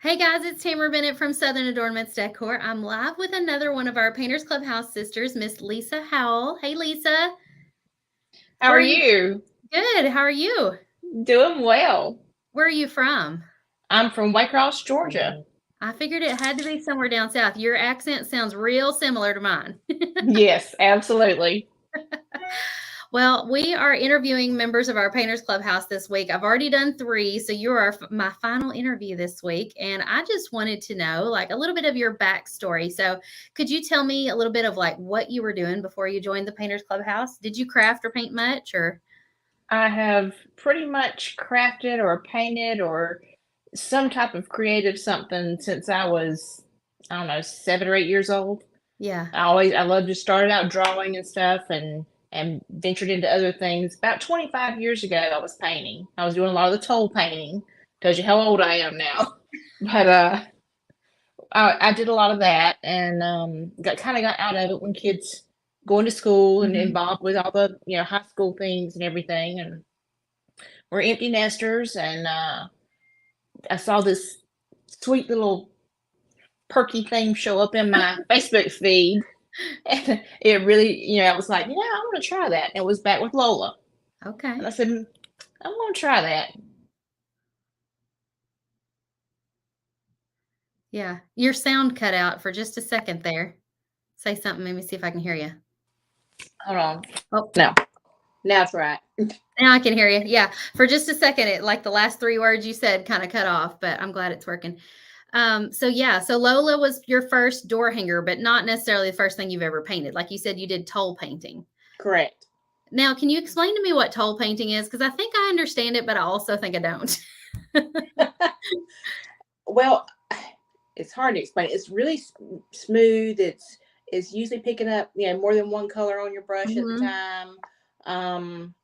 Hey guys, it's Tamara Bennett from Southern Adornments Decor. I'm live with another one of our Painters Clubhouse sisters, Miss Lisa Howell. Hey Lisa, How where are are you? you? Good. How are you? Doing well. Where are you from? I'm from Waycross, Georgia. I figured it had to be somewhere down south. Your accent sounds real similar to mine. Yes, absolutely. Well, we are interviewing members of our Painters Clubhouse this week. I've already done three, so you are my final interview this week. And I just wanted to know, like, a little bit of your backstory. So, could you tell me a little bit of like what you were doing before you joined the Painters Clubhouse? Did you craft or paint much, or? I have pretty much crafted or painted or some type of creative something since I was, I don't know, 7 or 8 years old. Yeah. I love just started out drawing and stuff and ventured into other things. About 25 years ago, I was painting. I was doing a lot of the toll painting. Tells you how old I am now. But I did a lot of that and got out of it when kids going to school and Mhm. involved with all the high school things and everything. And we're empty nesters. And I saw this sweet little perky thing show up in my Facebook feed. And it really, I was like, yeah, I want to try that. And it was back with Lola. And Okay. I said, I'm going to try that. Yeah. Your sound cut out for just a second there. Say something. Let me see if I can hear you. Hold on. Oh, No, now it's right. now I can hear you. Yeah. For just a second, it like the last three words you said kind of cut off, but I'm glad it's working. So yeah, so Lola was your first door hanger, but not necessarily the first thing you've ever painted. Like you said, you did toll painting. Correct. Now, can you explain to me what toll painting is? Because I think I understand it, but I also think I don't. Well, it's hard to explain. It's really smooth. It's usually picking up more than one color on your brush at the Mhm. time. Um,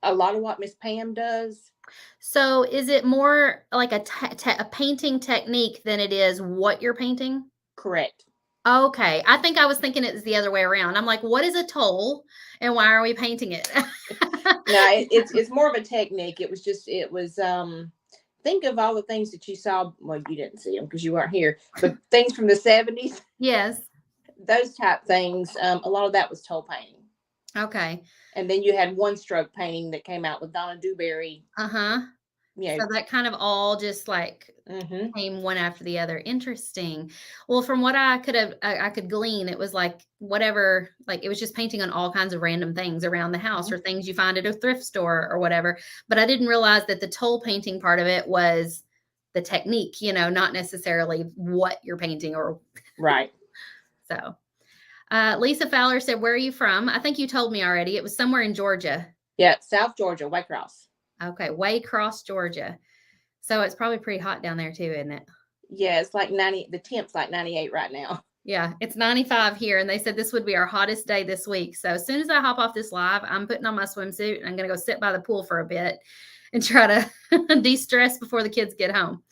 a lot of what Miss Pam does. So is it more like a painting technique than it is what you're painting? Correct. Okay, I think I was thinking it's the other way around. I'm like, what is a toll and why are we painting it? No, it's more of a technique. It was think of all the things that you saw. Well, you didn't see them because you weren't here, but things from the 70s, Yes. those type things. A lot of that was toll painting. Okay. And then you had one stroke painting that came out with Donna Dewberry. Uh-huh. You So know, that kind of all just like hmm came one after the other. Interesting. Well, from what I could glean, it was like whatever, like it was just painting on all kinds of random things around the house or things you find at a thrift store or whatever. But I didn't realize that the toll painting part of it was the technique, not necessarily what you're painting or right. so. Lisa Fowler said, "Where are you from?" I think you told me already. It was somewhere in Georgia. Yeah, South Georgia, Waycross. Okay, Waycross, Georgia. So it's probably pretty hot down there too, isn't it? Yeah, it's like 90. The temp's like 98 right now. Yeah, it's 95 here, and they said this would be our hottest day this week. So as soon as I hop off this live, I'm putting on my swimsuit and I'm going to go sit by the pool for a bit and try to de-stress before the kids get home.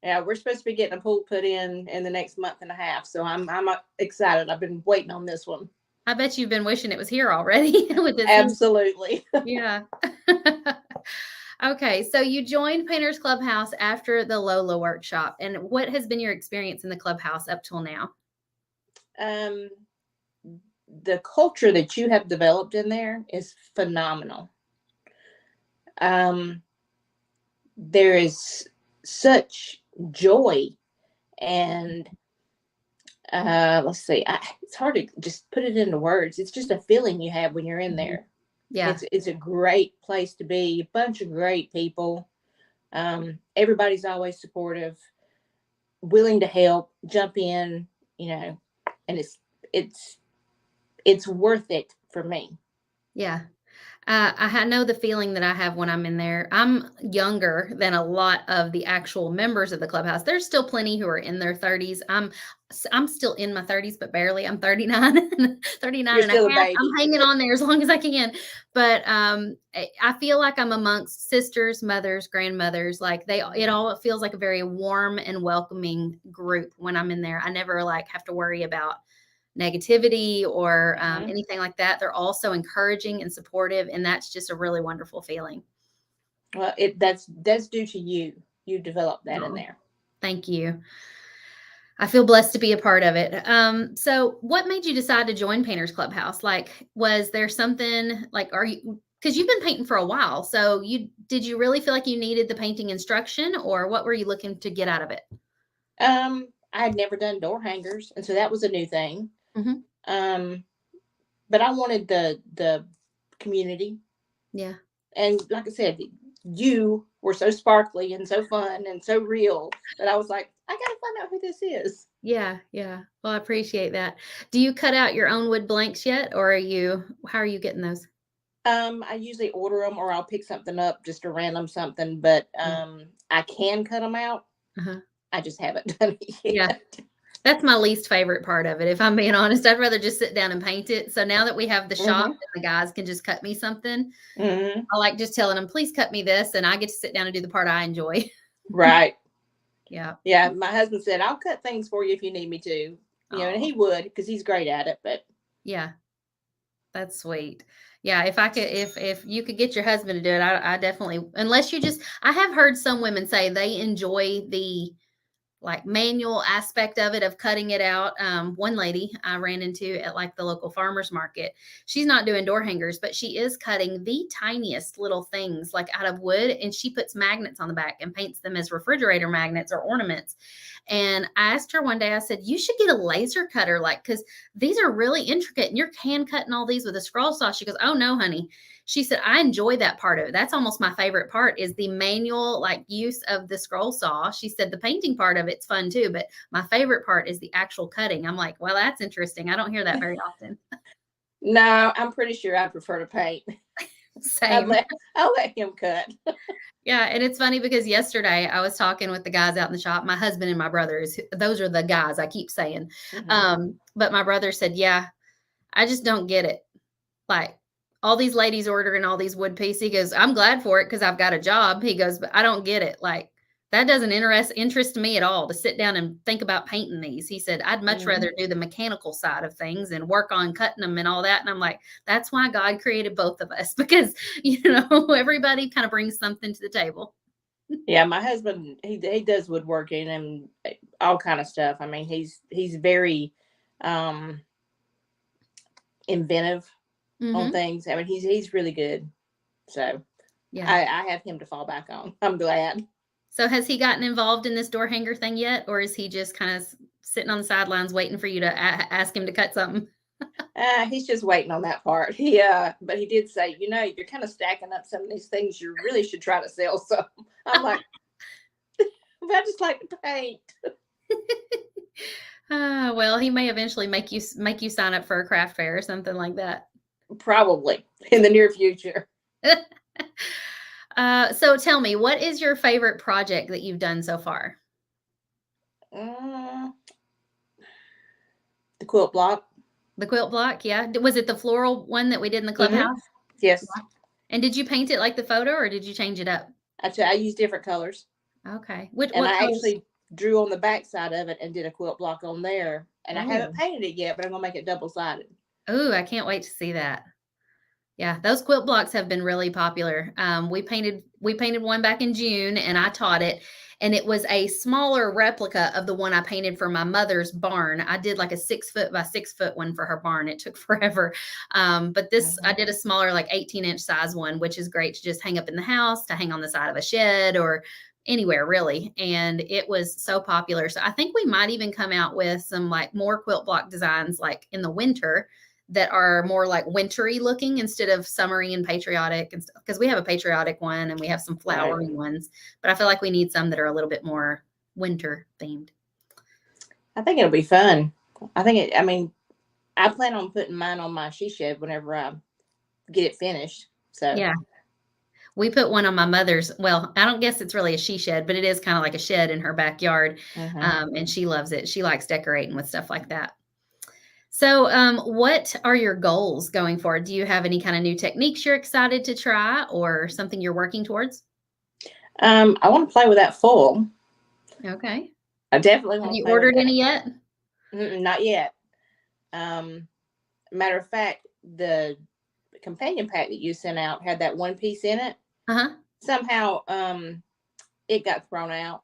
Yeah, we're supposed to be getting a pool put in the next month and a half, so I'm excited. I've been waiting on this one. I bet you've been wishing it was here already with this heat. Absolutely. Yeah. Okay, so you joined Painters Clubhouse after the Lola workshop, and what has been your experience in the clubhouse up till now? um, the culture that you have developed in there is phenomenal. Um, there is such joy and let's see, it's hard to just put it into words. It's just a feeling you have when you're in Mhm. there. Yeah. It's a great place to be. A bunch of great people. Everybody's always supportive, willing to help, jump in, you know, and it's it's worth it for me. Yeah. Know the feeling that I have when I'm in there. I'm younger than a lot of the actual members of the clubhouse. There's still plenty who are in their 30s. I'm still in my 30s, but barely. I'm 39, 39 You're and a still a half. I'm baby. hanging on there as long as I can. But I feel like I'm amongst sisters, mothers, grandmothers. Like it all feels like a very warm and welcoming group when I'm in there. I never like have to worry about negativity or hmm anything like that. They're all so encouraging and supportive, and that's just a really wonderful feeling. Well, that's due to you. You developed that in Oh, there. Thank you. I feel blessed to be a part of it. So what made you decide to join Painters Clubhouse? Like, was there something like, are you, because you've been painting for a while. So did you really feel like you needed the painting instruction, or what were you looking to get out of it? I had never done door hangers, and so that was a new thing. Hmm. Um, but I wanted the community, Yeah. and like I said, you were so sparkly and so fun and so real that I was like, I gotta find out who this is. Yeah. Yeah. Well, I appreciate that. Do you cut out your own wood blanks yet, or how are you getting those? I usually order them or I'll pick something up, just a random something, but Yeah. I can cut them out. Uh-huh. I just haven't done it Yeah. yet. That's my least favorite part of it, if I'm being honest. I'd rather just sit down and paint it. So now that we have the shop Hmm. and the guys can just cut me something, Hmm. I like just telling them, "Please cut me this," and I get to sit down and do the part I enjoy. Right. Yeah. Yeah. My husband said, I'll cut things for you if you need me to, and Oh, he would because he's great at it. But yeah. That's sweet. Yeah, if I could if you could get your husband to do it, I definitely, unless you just, I have heard some women say they enjoy the like manual aspect of it, of cutting it out. One lady I ran into at like the local farmers market, she's not doing door hangers, but she is cutting the tiniest little things like out of wood, and she puts magnets on the back and paints them as refrigerator magnets or ornaments. And I asked her one day, I said, you should get a laser cutter, like, because these are really intricate and you're hand cutting all these with a scroll saw. She goes, oh no, honey. She said, I enjoy that part of it. That's almost my favorite part, is the manual like use of the scroll saw. She said the painting part of it's fun too, but my favorite part is the actual cutting. I'm like, well, that's interesting. I don't hear that very often. no, I'm pretty sure I prefer to paint. I'd Same. let, I'll let him cut. Yeah, and it's funny because yesterday I was talking with the guys out in the shop. My husband and my brothers, those are the guys I keep saying. Hmm. But my brother said, "Yeah, I just don't get it. Like all these ladies ordering all these wood pieces." He goes, "I'm glad for it because I've got a job." He goes, "But I don't get it. Like that doesn't interest me at all to sit down and think about painting these." He said, "I'd much Hmm. rather do the mechanical side of things and work on cutting them and all that." And I'm like, "That's why God created both of us because everybody kind of brings something to the table." Yeah, my husband he does woodworking and all kind of stuff. I mean, he's very um inventive on Hmm. things. I mean, he's really good. So Yeah. I have him to fall back on. I'm glad. So has he gotten involved in this door hanger thing yet, or is he just kind of sitting on the sidelines waiting for you to ask him to cut something? He's just waiting on that part. But he did say, you're kind of stacking up some of these things. You really should try to sell some. I'm like, I just like to paint. Well, he may eventually make you sign up for a craft fair or something like that. Probably in the near future. So tell me, what is your favorite project that you've done so far? Mm, the quilt block. The quilt block, yeah. Was it the floral one that we did in the Hmm. clubhouse? Yes, Yeah. And did you paint it like the photo, or did you change it up? I use different colors, Okay. Which and what I colors? actually drew on the back side of it and did a quilt block on there. And I haven't Oh, painted it yet, but I'm gonna make it double sided. oh, I can't wait to see that. Yeah, those quilt blocks have been really popular. We painted one back in June, and I taught it, and it was a smaller replica of the one I painted for my mother's barn. I did like a 6 foot by 6 foot one for her barn. It took forever, but this I Hmm. did a smaller, like 18-inch size one, which is great to just hang up in the house, to hang on the side of a shed, or anywhere really. And it was so popular. So I think we might even come out with some like more quilt block designs, like in the winter, that are more like wintry looking instead of summery and patriotic and stuff. Because we have a patriotic one and we have some Right. flowery ones, but I feel like we need some that are a little bit more winter themed. I think it'll be fun. I mean, I plan on putting mine on my she shed whenever I get it finished. So, Yeah. We put one on my mother's. Well, I don't guess it's really a she shed, but it is kind of like a shed in her backyard. hmm. And she loves it. She likes decorating with stuff like that. So, what are your goals going forward? Do you have any kind of new techniques you're excited to try, or something you're working towards? I want to play with that full. Okay. I definitely Have want to you play with ordered that. any yet? Not yet. Um, Matter of fact, the companion pack that you sent out had that one piece in it. Uh huh. Somehow, it got thrown out.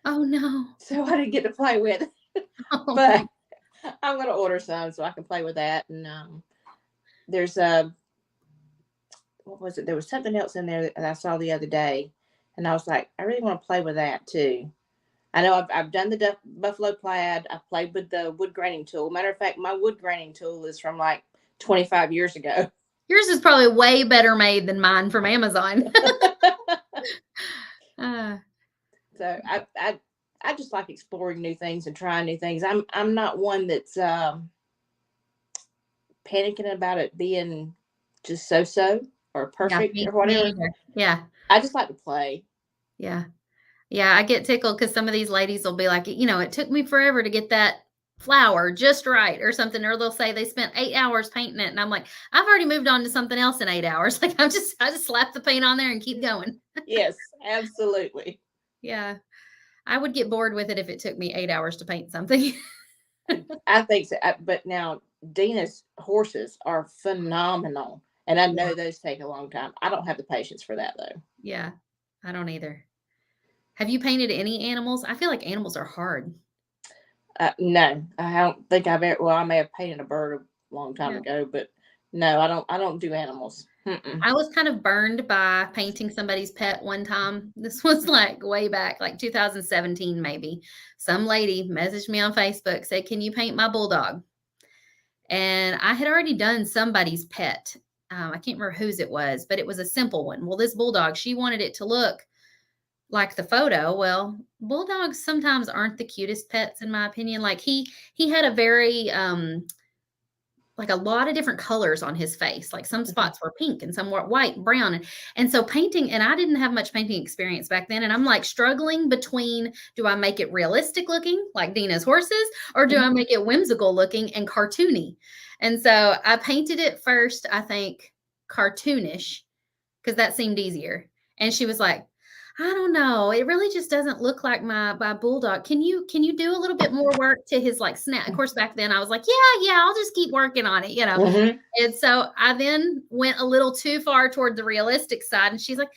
Oh no. so I didn't get to play with it. Oh, But I'm gonna order some so I can play with that. And there's a what was it? There was something else in there that I saw the other day, and I was like, I really want to play with that too. I know I've done the buffalo plaid. I've played with the wood graining tool. Matter of fact, my wood graining tool is from like 25 years ago. yours is probably way better made than mine from Amazon. uh, So I just like exploring new things and trying new things. I'm not one that's panicking about it being just so or yeah, perfect or me whatever. either. Yeah. I just like to play. Yeah. Yeah, I get tickled because some of these ladies will be like, it took me forever to get that flower just right or something, or they'll say they spent 8 hours painting it, and I'm like, I've already moved on to something else in 8 hours. Like I just slap the paint on there and keep going. Yes, absolutely. Yeah, I would get bored with it if it took me 8 hours to paint something. I think so. But now Dina's horses are phenomenal, and I know Yeah, those take a long time. I don't have the patience for that though. yeah, I don't either. Have you painted any animals? I feel like animals are hard. No, I don't think I've ever. Well, I may have painted a bird a long time Yeah. ago, but no, I don't. I don't do animals. Mm-mm. I was kind of burned by painting somebody's pet one time. This was like way back, like 2017, maybe. Some lady messaged me on Facebook, said, "Can you paint my bulldog?" And I had already done somebody's pet. I can't remember whose it was, but it was a simple one. Well, this bulldog, she wanted it to look like the photo. Well, bulldogs sometimes aren't the cutest pets, in my opinion. Like he had a very like a lot of different colors on his face. Like some Mhm. spots were pink and some were white and brown. And so painting, and I didn't have much painting experience back then. And I'm like struggling between, do I make it realistic looking like Dina's horses, or do I Mhm. make it whimsical looking and cartoony? And so I painted it first, I think, cartoonish, because that seemed easier. And she was like, I don't know. It really just doesn't look like my bulldog. Can you do a little bit more work to his like snap? Of course, back then I was like, yeah, I'll just keep working on it. Mhm. And so I then went a little too far toward the realistic side. And she's like,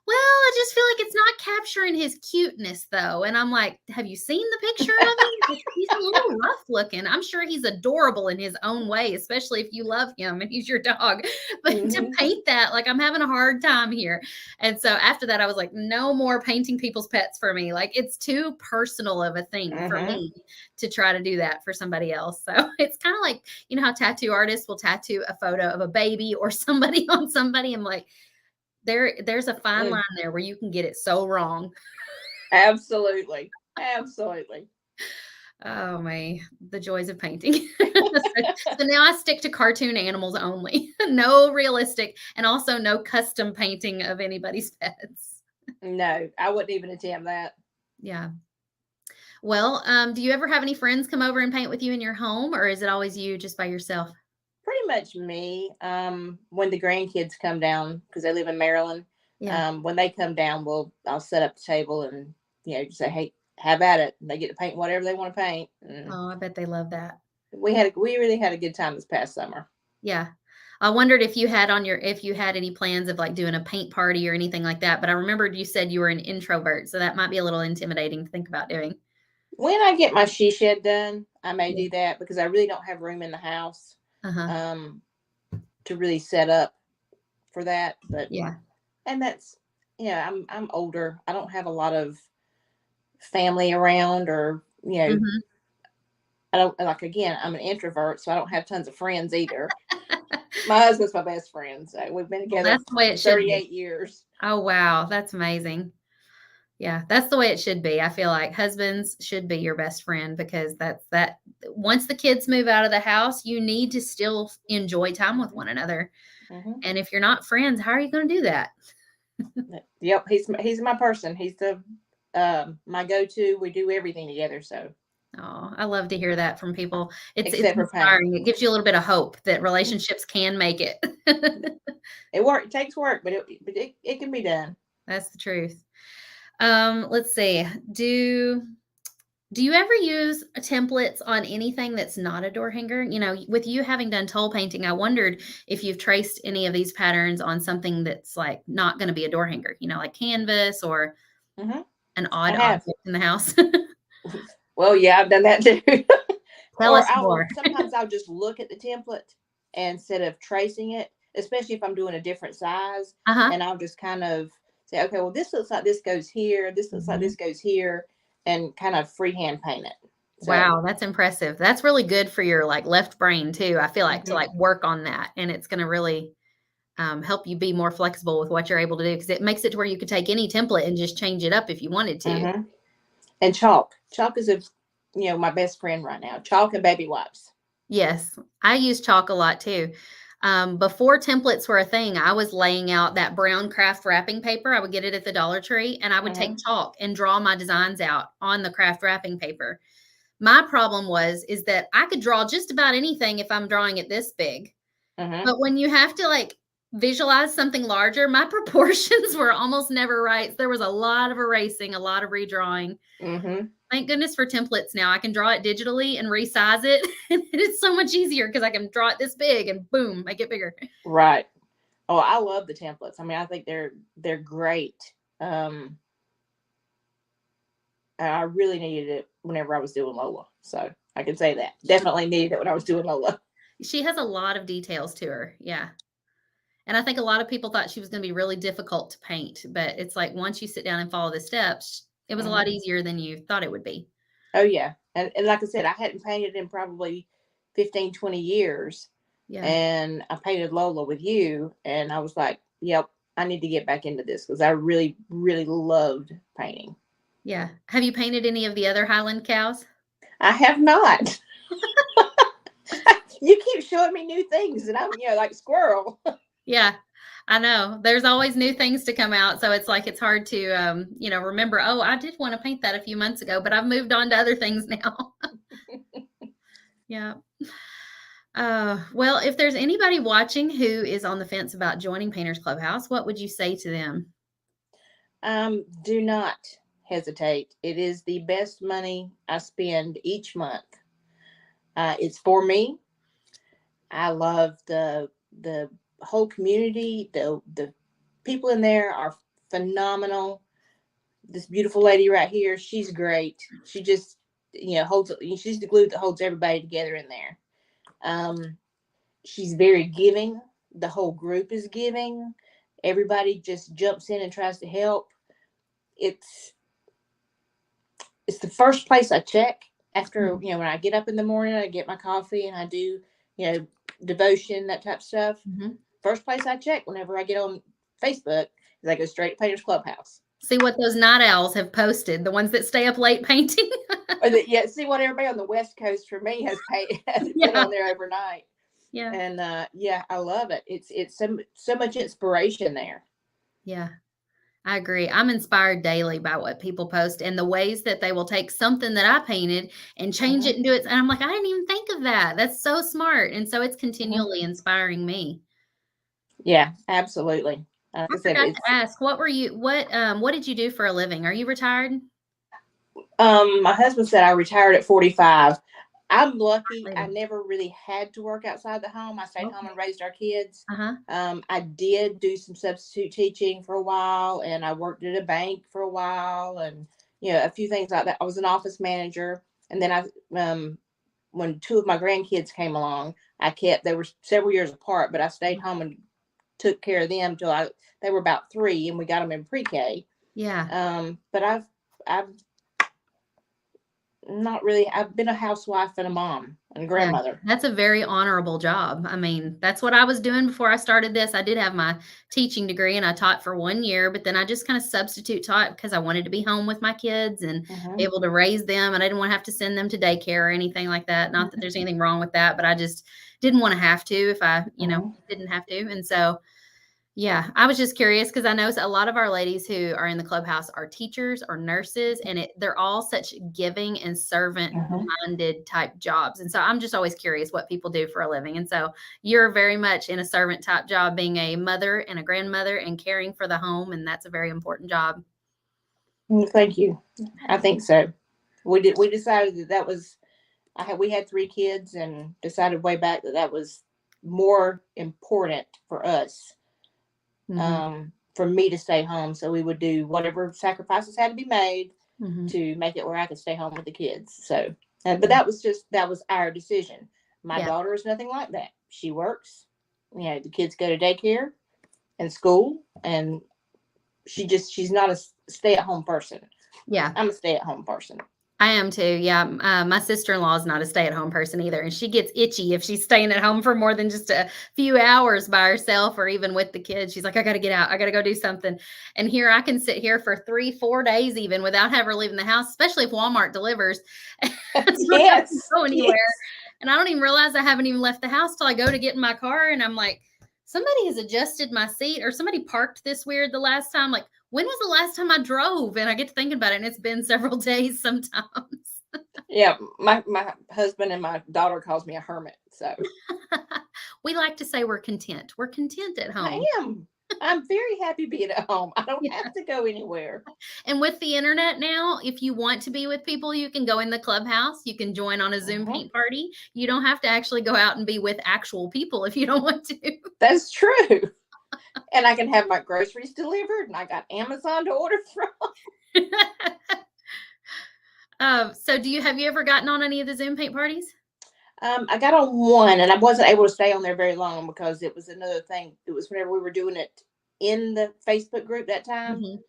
well, I just feel like it's not capturing his cuteness though. And I'm like, have you seen the picture of him? He's a little rough looking. I'm sure he's adorable in his own way, especially if you love him and he's your dog. But to Mhm. paint that, like I'm having a hard time here. And so after that, I was like, no more painting people's pets for me. Like it's too personal of a thing for Mhm. me to try to do that for somebody else. So it's kind of like, how tattoo artists will tattoo a photo of a baby or somebody on somebody. I'm like, there's a fine Mm. line there where you can get it so wrong. Absolutely. Absolutely. Oh my, the joys of painting. So now I stick to cartoon animals only. No realistic and also no custom painting of anybody's pets. No, I wouldn't even attempt that. Yeah. Well, do you ever have any friends come over and paint with you in your home, or is it always you just by yourself? Pretty much me. When the grandkids come down, because they live in Maryland, Yeah. when they come down, I'll set up the table and just say, "Hey, have at it." And they get to paint whatever they want to paint. And Oh, I bet they love that. we really had a good time this past summer. Yeah. I wondered if you had any plans of like doing a paint party or anything like that, but I remembered you said you were an introvert, so that might be a little intimidating to think about doing. When I get my she shed done, I may Yeah. do that because I really don't have room in the house Uh-huh. um, to really set up for that. But Yeah. and that's I'm older. I don't have a lot of family around, or Mhm. I don't like. Again, I'm an introvert, so I don't have tons of friends either. My husband's my best friend, so we've been Well, together that's the way it should be. 38 years. Oh, wow, that's amazing. Yeah, that's the way it should be. I feel like husbands should be your best friend because that once the kids move out of the house, you need to still enjoy time with one another. Hmm. And if you're not friends, how are you gonna do that? Yep, he's my person. He's the my go-to. We do everything together. So Oh, I love to hear that from people. It's except for paint, inspiring. It gives you a little bit of hope that relationships can make it. it takes work, but it can be done. That's the truth. Let's see. Do you ever use templates on anything that's not a door hanger? With you having done toll painting, I wondered if you've traced any of these patterns on something that's like not going to be a door hanger, like canvas or Hmm. an I odd have. object in the house? Well, yeah, I've done that too. Tell Or us more. sometimes I'll just look at the template instead of tracing it, especially if I'm doing a different size, Uh-huh. and I'll just kind of say, okay, well, this looks like this goes here, this looks like Mhm. this goes here, and kind of freehand paint it. So, Wow, that's impressive. That's really good for your, like, left brain too, I feel like, to, hmm like, work on that, and it's gonna really, help you be more flexible with what you're able to do because it makes it to where you could take any template and just change it up if you wanted to. hmm and chalk is my best friend right now. Chalk and baby wipes. Yes, I use chalk a lot too. Before templates were a thing, I was laying out that brown craft wrapping paper. I would get it at the Dollar Tree, and I would take hmm chalk and draw my designs out on the craft wrapping paper. My problem is that I could draw just about anything if I'm drawing it this big. hmm But when you have to, like, visualize something larger, my proportions were almost never right. There was a lot of erasing, a lot of redrawing. hmm Thank goodness for templates now. I can draw it digitally and resize it, and it's so much easier because I can draw it this big and boom, make it bigger. Right. Oh, I love the templates. I mean, I think they're great. Um, I really needed it whenever I was doing Lola. So I can say that. Definitely needed it when I was doing Lola. She has a lot of details to her, yeah, and I think a lot of people thought she was gonna be really difficult to paint, but it's like once you sit down and follow the steps, it was a lot hmm easier than you thought it would be. Oh, yeah. And like I said, I hadn't painted in probably 15, 20 years. Yeah, And I painted Lola with you. And I was like, yep, I need to get back into this because I really, really loved painting. yeah. Have you painted any of the other Highland cows? I have not. You keep showing me new things, and I'm, like squirrel. Yeah, I know. There's always new things to come out, so it's like it's hard to, remember, "Oh, I did wanna paint that a few months ago, but I've moved on to other things now." Yeah. Well, if there's anybody watching who is on the fence about joining Painters Clubhouse, what would you say to them? Do not hesitate. It is the best money I spend each month. It's for me. I love the whole community. The people in there are phenomenal. This beautiful lady right here, she's great. She just holds. She's the glue that holds everybody together in there. Um, she's very giving. The whole group is giving. Everybody just jumps in and tries to help. It's it's the first place I check after, Mhm, when I get up in the morning, I get my coffee and I do, devotion, that type of stuff. mhm. First place I check whenever I get on Facebook is I go straight to Painters Clubhouse. See what those night owls have posted, the ones that stay up late painting. Yeah, see what everybody on the West Coast for me has been Yeah, on there overnight. yeah, And yeah, I love it. It's so much inspiration there. yeah. I agree. I'm inspired daily by what people post and the ways that they will take something that I painted and change hmm it and do it. And I'm like, I didn't even think of that. That's so smart. And so it's hmm continually inspiring me. Yeah, absolutely. Like I I said, forgot to it's ask, what did you do for a living? Are you retired? my husband said I retired at 45. I'm lucky. I Lady. never really had to work outside the home. I stayed home Okay. and raised our kids. Uh-huh. I did do some substitute teaching for a while, and I worked at a bank for a while, and a few things like that. I was an office manager, and then when two of my grandkids came along, they were several years apart, but I stayed home and took care of them till they were about 3, and we got them in pre-K. Yeah. But I've not really. I've been a housewife and a mom and a Yeah, grandmother. that's a very honorable job. I mean, that's what I was doing before I started this. I did have my teaching degree and I taught for 1 year, but then I just kind of substitute taught because I wanted to be home with my kids and be hmm able to raise them, and I didn't want to have to send them to daycare or anything like that. Not that there's anything wrong with that, but I just didn't want to have to if I, hmm didn't have to. And so yeah, I was just curious because I know a lot of our ladies who are in the clubhouse are teachers or nurses, and they're all such giving and hmm servant-minded type jobs, and so I'm just always curious what people do for a living, and so you're very much in a servant type job, being a mother and a grandmother and caring for the home, and that's a very important job. Thank you. I think so. We decided that was we had 3 kids and decided way back that was more important for us, Mhm. for me to stay home. So we would do whatever sacrifices had to be made Mhm. to make it where I could stay home with the kids. So, but that was our decision. My Yeah. daughter is nothing like that. She works, the kids go to daycare and school, and she's not a stay at home person. Yeah. I'm a stay at home person. I am too. Yeah. My sister-in-law is not a stay-at-home person either. And she gets itchy if she's staying at home for more than just a few hours by herself or even with the kids. She's like, I got to get out. I got to go do something. And here I can sit here for 3-4 days even without ever leaving the house, especially if Walmart delivers. So I don't have to go anywhere. And I don't even realize I haven't even left the house till I go to get in my car. And I'm like, somebody has adjusted my seat or somebody parked this weird the last time. Like, when was the last time I drove? And I get to thinking about it, and it's been several days sometimes. Yeah, my husband and my daughter calls me a hermit. So we like to say we're content. We're content at home. I am. I'm very happy being at home. I don't have to go anywhere. And with the internet now, if you want to be with people, you can go in the clubhouse. You can join on a Zoom paint party. You don't have to actually go out and be with actual people if you don't want to. That's true. And I can have my groceries delivered, and I got Amazon to order from. So have you ever gotten on any of the Zoom paint parties? I got on one, and I wasn't able to stay on there very long because it was another thing. It was whenever we were doing it in the Facebook group that time.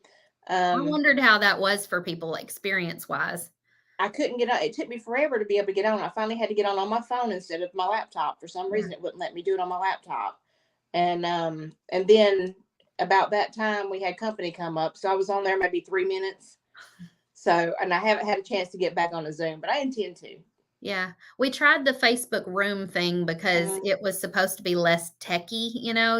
I wondered how that was for people experience-wise. I couldn't get on. It took me forever to be able to get on. I finally had to get on my phone instead of my laptop. For some reason, it wouldn't let me do it on my laptop. And then about that time we had company come up. So I was on there maybe 3 minutes. So, and I haven't had a chance to get back on a Zoom, but I intend to. Yeah. We tried the Facebook room thing because it was supposed to be less techy.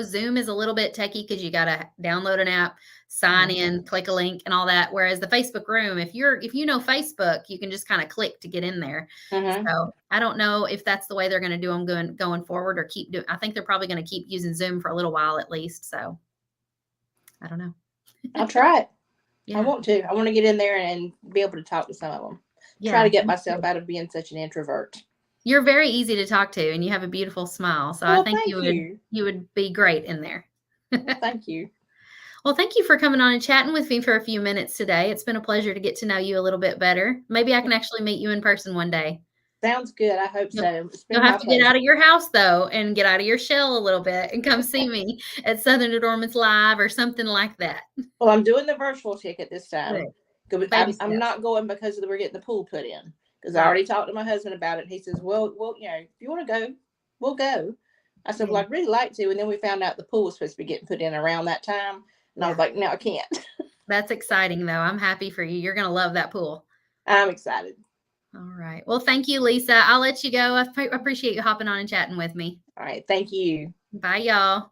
Zoom is a little bit techy because you got to download an app, sign in, click a link and all that. Whereas the Facebook room, if you know Facebook, you can just kind of click to get in there. So I don't know if that's the way they're going to do them going forward or keep doing. I think they're probably going to keep using Zoom for a little while at least. So I don't know. I'll try it. Yeah. I want to. I want to get in there and be able to talk to some of them. Yeah, try to get myself out of being such an introvert. You're very easy to talk to, and you have a beautiful smile. So I think you would be great in there. Well, thank you. Well, thank you for coming on and chatting with me for a few minutes today. It's been a pleasure to get to know you a little bit better. Maybe I can actually meet you in person one day. Sounds good. I hope so. You'll have to get out of your house, though, and get out of your shell a little bit and come see me at Southern Adornments Live or something like that. Well, I'm doing the virtual ticket this time. I'm not going because we're getting the pool put in. Because I already talked to my husband about it. He says, well, if you want to go, we'll go. I said, well, I'd really like to. And then we found out the pool was supposed to be getting put in around that time. And I was like, no, I can't. That's exciting, though. I'm happy for you. You're going to love that pool. I'm excited. All right. Well, thank you, Lisa. I'll let you go. I appreciate you hopping on and chatting with me. All right. Thank you. Bye, y'all.